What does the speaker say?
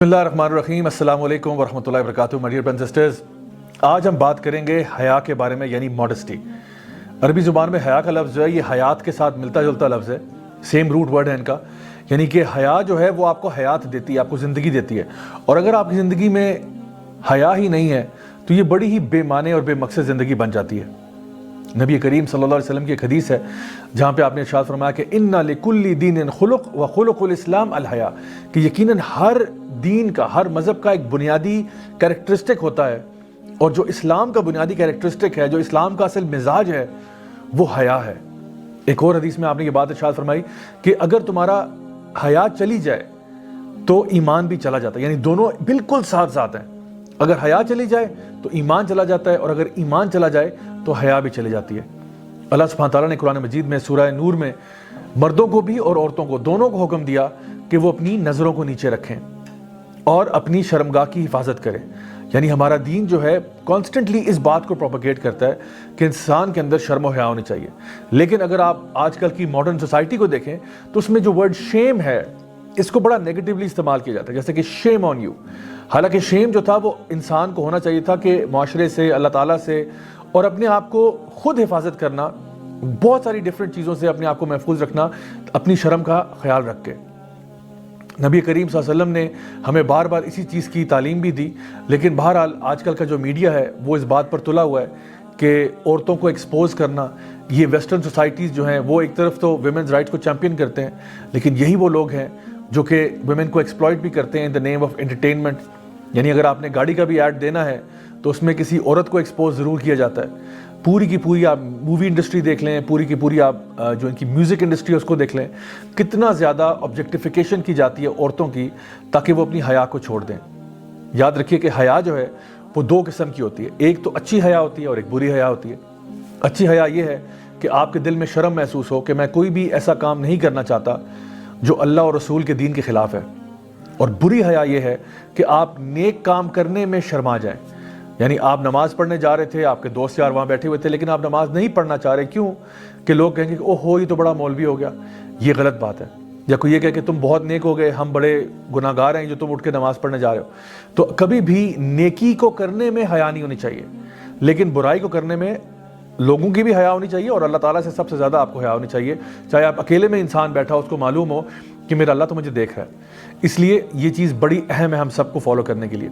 बिस्मिल्लाहिर्रहमानिर्रहीम। अस्सलाम वालेकुम वरहमतुल्लाहि वबरकातुहू। My dear brothers and sisters, आज हम बात करेंगे हया के बारे में, यानी मॉडेस्टी। अरबी ज़ुबान में हया का लफ्ज़ जो है ये हयात के साथ मिलता जुलता लफ्ज़ है, सेम रूट वर्ड है इनका। यानी कि हया जो है वो आपको हयात देती है, आपको ज़िंदगी देती है। और अगर आपकी ज़िंदगी में हया ही नहीं है तो ये बड़ी ही बेमाने और बेमकसद ज़िंदगी बन जाती है। नबी करीम सल्लल्लाहु अलैहि वसल्लम की एक हदीस है जहाँ पे आपने इरशाद फरमाया कि इन्ना लिकुल्ली दीनिन खुलुक व खुलुकुल इस्लाम अल हया, कि यकीनन हर दीन का, हर मज़हब का एक बुनियादी कैरेक्टरिस्टिक होता है, और जो इस्लाम का बुनियादी कैरेक्टरिस्टिक है, जो इस्लाम का असल मिजाज है, वो हया है। एक और हदीस में आपने ये बात इरशाद फरमाई कि अगर तुम्हारा हया चली जाए तो ईमान भी चला जाता है, यानी दोनों बिल्कुल साथ साथ हैं। अगर हया चली जाए तो ईमान चला जाता है, और अगर ईमान चला जाए तो हया भी चली जाती है। अल्लाह सुब्हानहू तआला ने कुरान मजीद में सूरह नूर में मर्दों को भी और औरतों को, दोनों को हुक्म दिया कि वो अपनी नज़रों को नीचे रखें और अपनी शर्मगाह की हिफाजत करें। यानी हमारा दीन जो है कॉन्स्टेंटली इस बात को प्रोपेगेट करता है कि इंसान के अंदर शर्म और हया होनी चाहिए। लेकिन अगर आप आजकल की मॉडर्न सोसाइटी को देखें तो उसमें जो वर्ड शेम है, इसको बड़ा नेगेटिवली इस्तेमाल किया जाता है, जैसे कि शेम ऑन यू। हालांकि शेम जो था वो इंसान को होना चाहिए था कि माशरे से, अल्लाह ताला से और अपने आप को खुद हिफाजत करना, बहुत सारी डिफरेंट चीज़ों से अपने आप को महफूज रखना, अपनी शर्म का ख्याल रख के। नबी करीम सल्लल्लाहु अलैहि वसल्लम ने हमें बार बार इसी चीज़ की तालीम भी दी। लेकिन बहरहाल आजकल का जो मीडिया है वो इस बात पर तुला हुआ है कि औरतों को एक्सपोज करना। ये वेस्टर्न सोसाइटीज़ जो हैं वो एक तरफ तो वुमेन्स राइट्स को चैम्पियन करते हैं, लेकिन यही वो लोग हैं जो कि वुमेन को एक्सप्लॉइट भी करते हैं in the name of entertainment. यानी अगर आपने गाड़ी का भी ऐड देना है तो उसमें किसी औरत को एक्सपोज ज़रूर किया जाता है। पूरी की पूरी आप मूवी इंडस्ट्री देख लें, पूरी की पूरी आप जो इनकी म्यूज़िक इंडस्ट्री है उसको देख लें, कितना ज़्यादा ऑब्जेक्टिफिकेशन की जाती है औरतों की, ताकि वो अपनी हया को छोड़ दें। याद रखिए कि हया जो है वो दो किस्म की होती है, एक तो अच्छी हया होती है और एक बुरी हया होती है। अच्छी हया ये है कि आपके दिल में शर्म महसूस हो कि मैं कोई भी ऐसा काम नहीं करना चाहता जो अल्लाह और रसूल के दीन के ख़िलाफ़ है। और बुरी हया ये है कि आप नेक काम करने में शर्मा जाएं। यानी आप नमाज़ पढ़ने जा रहे थे, आपके दोस्त यार वहाँ बैठे हुए थे, लेकिन आप नमाज़ नहीं पढ़ना चाह रहे। क्यों? कि लोग कहेंगे कि ओहो ये तो बड़ा मौलवी हो गया। ये गलत बात है। या कोई ये कहे कि तुम बहुत नेक हो गए, हम बड़े गुनाहगार हैं जो तुम उठ के नमाज़ पढ़ने जा रहे हो। तो कभी भी नेकी को करने में हया नहीं होनी चाहिए, लेकिन बुराई को करने में लोगों की भी हया होनी चाहिए, और अल्लाह ताला से सबसे ज़्यादा आपको हया होनी चाहिए। चाहे आप अकेले में इंसान बैठा हो, उसको मालूम हो कि मेरा अल्लाह तो मुझे देख रहा है। इसलिए ये चीज़ बड़ी अहम है हम सबको फॉलो करने के लिए।